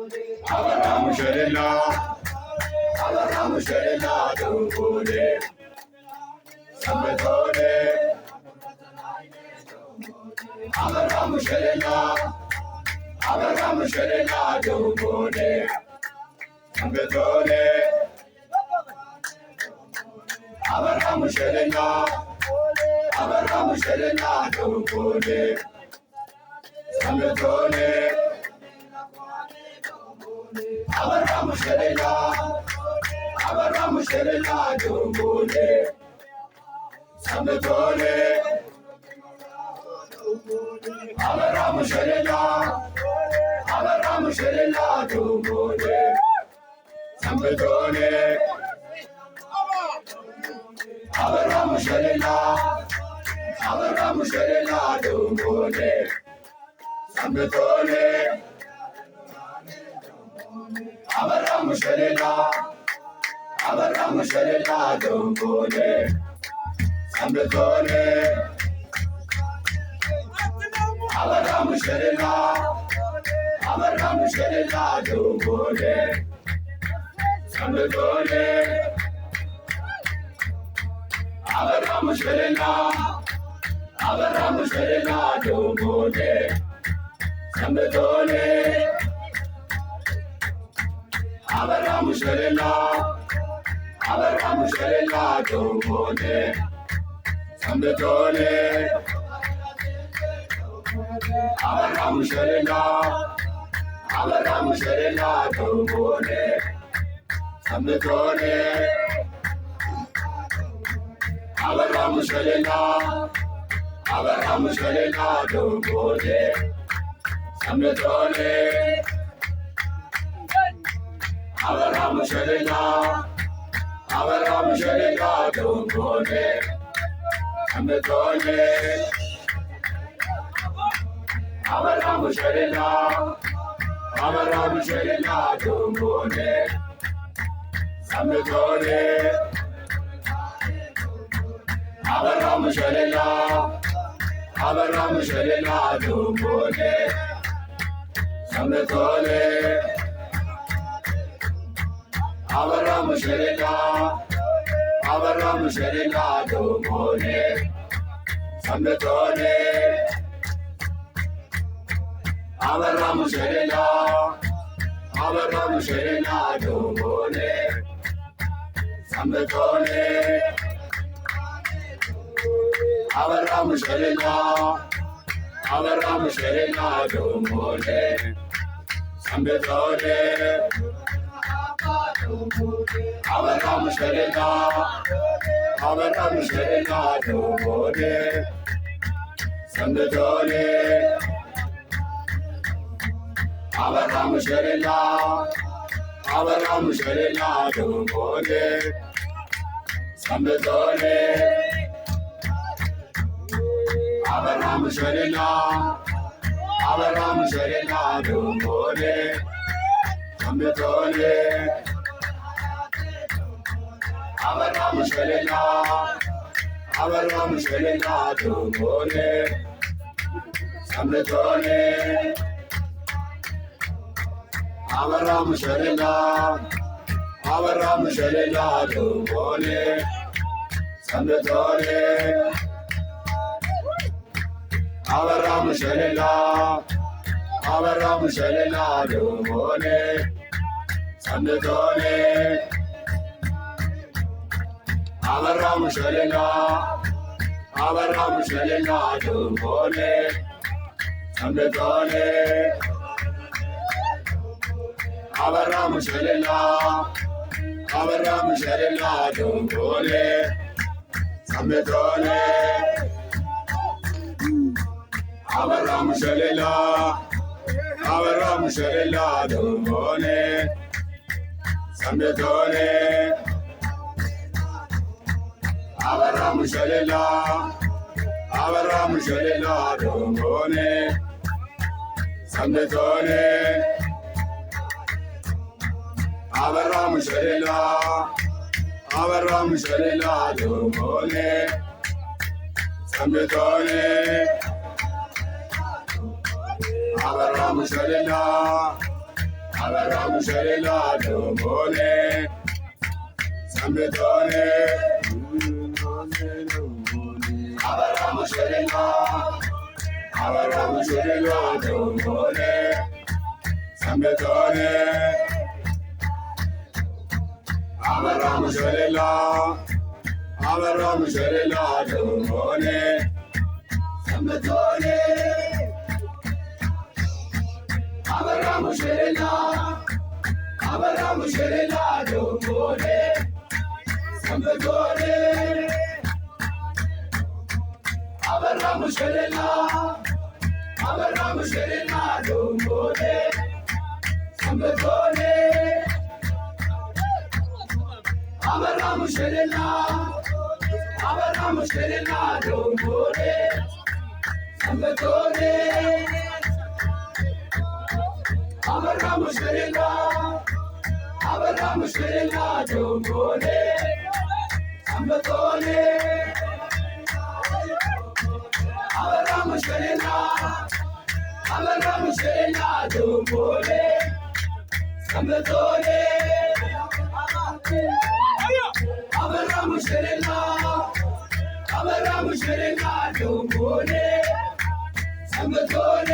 Abraham Sharila, Abraham Sharila, Dubule, Samadone, Abraham Sharila, Abraham Sharila, Dubule, Samadone, Abraham Sharila, Abraham Sharila, Dubule, Samadone, Abraham Sharila, Abraham Sharila, Dubule, Samadone, Abraham Sharila, Abraham Sharila, Dubule, Samadone, Abraham Sharila, Abraham Sharila, Dubule, Samadone, Abraham Sharila, Abraham Sharila, Dubule, Samadone, Abraham Sharila, Abraham Sharila, Dubule, Samadone, Abraham Sharila, Abraham Sharila, Dubule, Samadone, Abraham Sharila, Abraham Sharila, Dubule, Samadone, Abraham Sharila, Abraham Sharila, Dubule, Samadone, Abraham Sharila, Abraham Sharila, Dubule, Samadone, Abraham Sharila, Abraham Sharila, Dubule, Samadone, Abraham Sharila, Abraham Sharila, Dubule, Samadone, Abraham Sharila, Abraham Sharila, Dubule, Samadone, Abraham Sharila, Abraham Sharila, Dubule, Samadone, Abraham Sharila, Abraham Sharila, Dubule, Samadone, Abraham Sharila, Abraham Sharila, Dubule, Samadone, Abraham Sharila, Abraham Sharila, Dubule, Samadone, Abraham Sharila, Abraham Sharila, Dubule, Samadone, Abraham Sharila, Abraham Sharila, Dubule, Samadone, Abraham Sharila, Abraham Sharila, Dubule, Samadone, Abraham Sharila, Abraham Sharila, Dubule, Samadone, Abraham Sharila, Abraham Sharila, Dubule, Samadone, Abraham Sharila, Abraham Sharila, Dubule, Samadone, Abraham Sharila, Abraham Sharila, Dubule, Samadone, Abraham Sharila, Abraham Sharila, Dubule, Samadone, Abraham Sharila, Abraham Sharila, Dubule, Samadone, Abraham Sharila, Abraham Sharila, Dubule, Samadone, Abraham Sharila, አበራ ሙሸሌላ ደሞኔ ሰንብቶኔ አበራ ሙሸሌላ አበራ ሙሸሌላ ደሞኔ ሰንብቶኔ አበራ ሙሸሌላ አበራ ሙሸሌላ ደሞኔ ሰንብቶኔ አበራ ሙሸሌላ አበራ ሙሸሌላ ደሞኔ ሰንብቶኔ አበራ ሙሸሌላ አበራ ሙሸሌላ ደሞኔ ሰንብቶኔ አበራ ሙሸሌላ አበራ ሙሸሌላ ደሞኔ ሰንብቶኔ አበራ ሙሸሌላ አበራ ሙሸሌላ ደሞኔ ሰንብቶኔ አበራ ሙሸሌላ አበራ ሙሸሌላ ደሞኔ ሰንብቶኔ አበራ ሙሸሌላ አበራ ሙሸሌላ ደሞኔ ሰንብቶኔ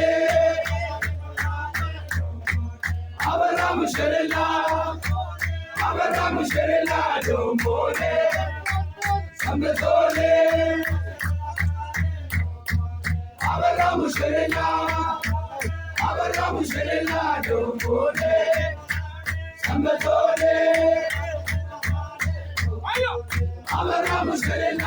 አበራ ሙሸሌላ አበራ ሙሸሌላ ደሞኔ ሰንብቶኔ አበራ ሙሸሌላ አበራ ሙሸሌላ ደሞኔ ሰንብቶኔ አበራ ሙሸሌላ